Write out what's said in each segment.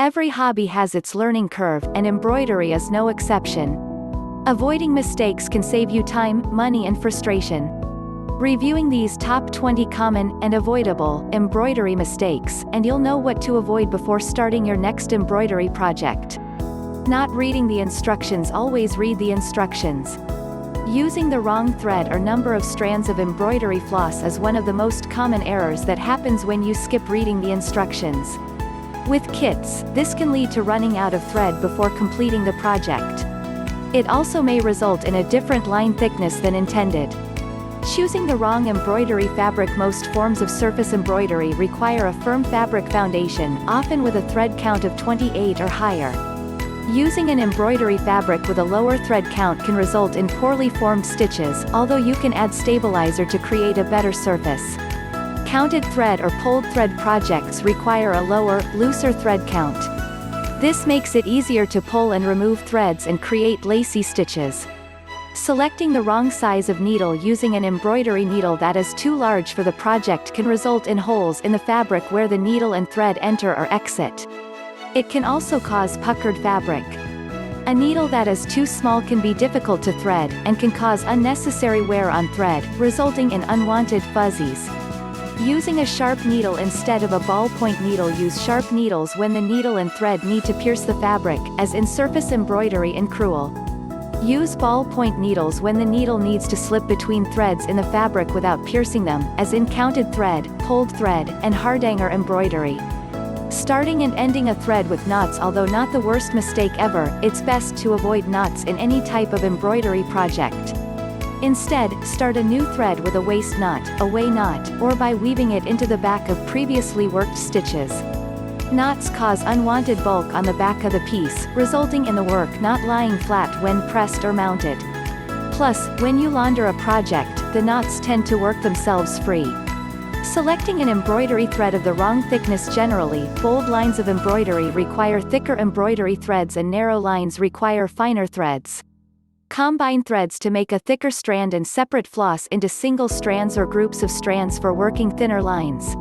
Every hobby has its learning curve, and embroidery is no exception. Avoiding mistakes can save you time, money and frustration. Reviewing these top 20 common and avoidable embroidery mistakes, and you'll know what to avoid before starting your next embroidery project. Not reading the instructions. Always read the instructions. Using the wrong thread or number of strands of embroidery floss is one of the most common errors that happens when you skip reading the instructions. With kits, this can lead to running out of thread before completing the project. It also may result in a different line thickness than intended. Choosing the wrong embroidery fabric. Most forms of surface embroidery require a firm fabric foundation, often with a thread count of 28 or higher. Using an embroidery fabric with a lower thread count can result in poorly formed stitches, although you can add stabilizer to create a better surface. Counted thread or pulled thread projects require a lower, looser thread count. This makes it easier to pull and remove threads and create lacy stitches. Selecting the wrong size of needle. Using an embroidery needle that is too large for the project can result in holes in the fabric where the needle and thread enter or exit. It can also cause puckered fabric. A needle that is too small can be difficult to thread, and can cause unnecessary wear on thread, resulting in unwanted fuzzies. Using a sharp needle instead of a ballpoint needle. Use sharp needles when the needle and thread need to pierce the fabric, as in surface embroidery and crewel. Use ballpoint needles when the needle needs to slip between threads in the fabric without piercing them, as in counted thread, pulled thread, and hardanger embroidery. Starting and ending a thread with knots. Although not the worst mistake ever, it's best to avoid knots in any type of embroidery project. Instead, start a new thread with a waist knot, a way knot, or by weaving it into the back of previously worked stitches. Knots cause unwanted bulk on the back of the piece, resulting in the work not lying flat when pressed or mounted. Plus, when you launder a project, the knots tend to work themselves free. Selecting an embroidery thread of the wrong thickness. Generally, bold lines of embroidery require thicker embroidery threads and narrow lines require finer threads. Combine threads to make a thicker strand and separate floss into single strands or groups of strands for working thinner lines.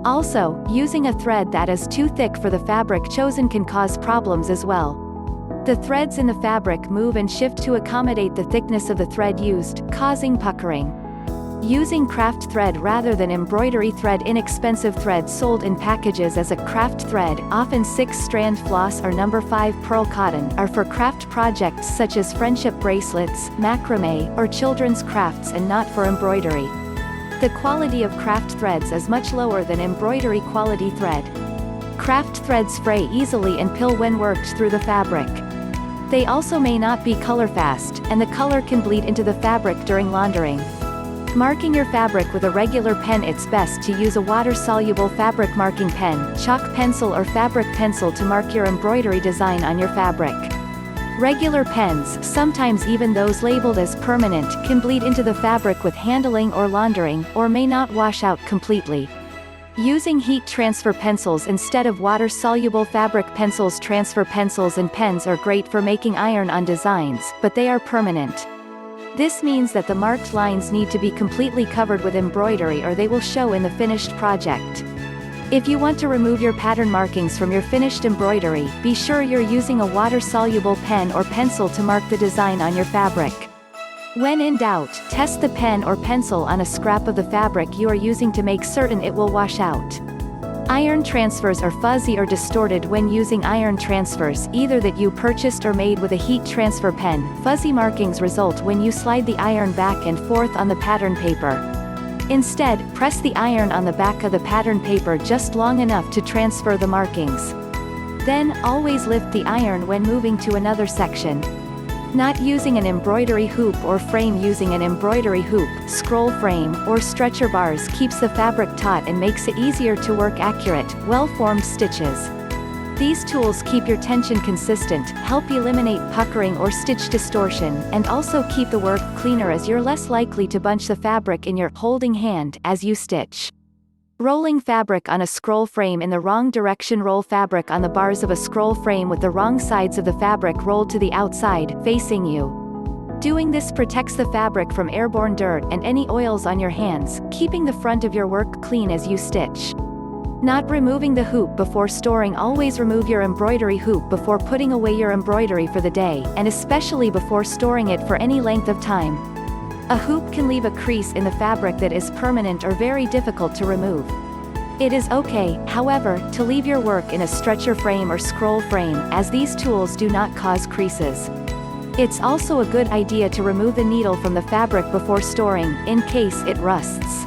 Also, using a thread that is too thick for the fabric chosen can cause problems as well. The threads in the fabric move and shift to accommodate the thickness of the thread used, causing puckering. Using craft thread rather than embroidery thread. Inexpensive thread sold in packages as a craft thread, often 6-strand floss or No. 5 pearl cotton, are for craft projects such as friendship bracelets, macrame, or children's crafts, and not for embroidery. The quality of craft threads is much lower than embroidery quality thread. Craft threads fray easily and pill when worked through the fabric. They also may not be color fast, and the color can bleed into the fabric during laundering. Marking your fabric with a regular pen. It's best to use a water-soluble fabric marking pen, chalk pencil or fabric pencil to mark your embroidery design on your fabric. Regular pens, sometimes even those labeled as permanent, can bleed into the fabric with handling or laundering, or may not wash out completely. Using heat transfer pencils instead of water-soluble fabric pencils. Transfer pencils and pens are great for making iron-on designs, but they are permanent. This means that the marked lines need to be completely covered with embroidery or they will show in the finished project. If you want to remove your pattern markings from your finished embroidery, be sure you're using a water-soluble pen or pencil to mark the design on your fabric. When in doubt, test the pen or pencil on a scrap of the fabric you are using to make certain it will wash out. Iron transfers are fuzzy or distorted when using iron transfers, either that you purchased or made with a heat transfer pen. Fuzzy markings result when you slide the iron back and forth on the pattern paper. Instead, press the iron on the back of the pattern paper just long enough to transfer the markings. Then, always lift the iron when moving to another section. Not using an embroidery hoop or frame. Using an embroidery hoop, scroll frame, or stretcher bars keeps the fabric taut and makes it easier to work accurate, well-formed stitches. These tools keep your tension consistent, help eliminate puckering or stitch distortion, and also keep the work cleaner as you're less likely to bunch the fabric in your holding hand as you stitch. Rolling fabric on a scroll frame in the wrong direction. Roll fabric on the bars of a scroll frame with the wrong sides of the fabric rolled to the outside, facing you. Doing this protects the fabric from airborne dirt and any oils on your hands, keeping the front of your work clean as you stitch. Not removing the hoop before storing. Always remove your embroidery hoop before putting away your embroidery for the day, and especially before storing it for any length of time. A hoop can leave a crease in the fabric that is permanent or very difficult to remove. It is okay, however, to leave your work in a stretcher frame or scroll frame, as these tools do not cause creases. It's also a good idea to remove the needle from the fabric before storing, in case it rusts.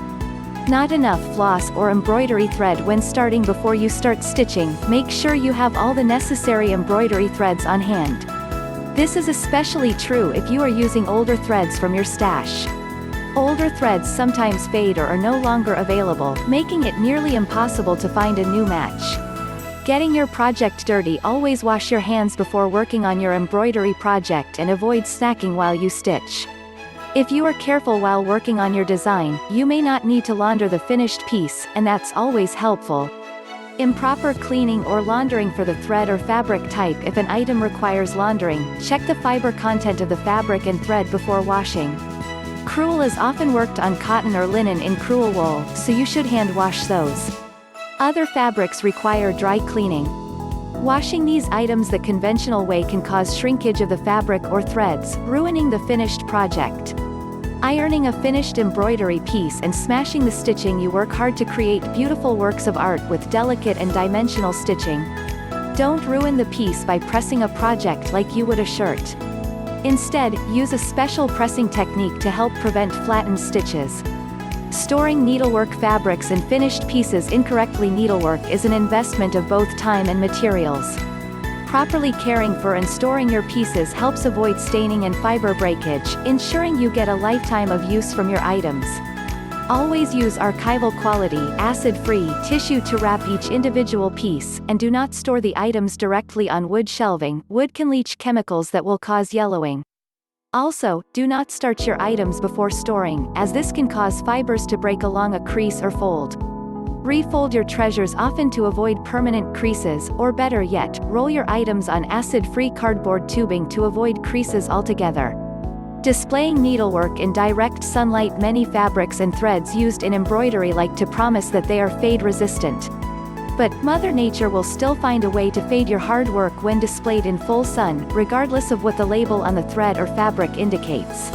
Not enough floss or embroidery thread when starting. Before you start stitching, make sure you have all the necessary embroidery threads on hand. This is especially true if you are using older threads from your stash. Older threads sometimes fade or are no longer available, making it nearly impossible to find a new match. Getting your project dirty. Always wash your hands before working on your embroidery project and avoid snacking while you stitch. If you are careful while working on your design, you may not need to launder the finished piece, and that's always helpful. Improper cleaning or laundering for the thread or fabric type. If an item requires laundering, check the fiber content of the fabric and thread before washing. Crewel is often worked on cotton or linen in crewel wool, so you should hand wash those. Other fabrics require dry cleaning. Washing these items the conventional way can cause shrinkage of the fabric or threads, ruining the finished project. Ironing a finished embroidery piece and smashing the stitching. You work hard to create beautiful works of art with delicate and dimensional stitching. Don't ruin the piece by pressing a project like you would a shirt. Instead, use a special pressing technique to help prevent flattened stitches. Storing needlework fabrics and finished pieces incorrectly. Needlework is an investment of both time and materials. Properly caring for and storing your pieces helps avoid staining and fiber breakage, ensuring you get a lifetime of use from your items. Always use archival quality, acid-free tissue to wrap each individual piece, and do not store the items directly on wood shelving. Wood can leach chemicals that will cause yellowing. Also, do not starch your items before storing, as this can cause fibers to break along a crease or fold. Refold your treasures often to avoid permanent creases, or better yet, roll your items on acid-free cardboard tubing to avoid creases altogether. Displaying needlework in direct sunlight. Many fabrics and threads used in embroidery like to promise that they are fade-resistant. But, Mother Nature will still find a way to fade your hard work when displayed in full sun, regardless of what the label on the thread or fabric indicates.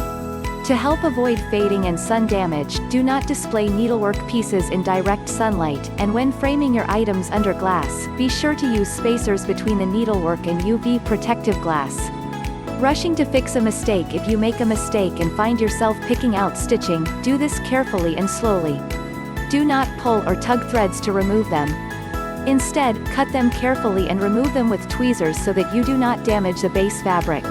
To help avoid fading and sun damage, do not display needlework pieces in direct sunlight, and when framing your items under glass, be sure to use spacers between the needlework and UV protective glass. Rushing to fix a mistake. If you make a mistake and find yourself picking out stitching, do this carefully and slowly. Do not pull or tug threads to remove them. Instead, cut them carefully and remove them with tweezers so that you do not damage the base fabric.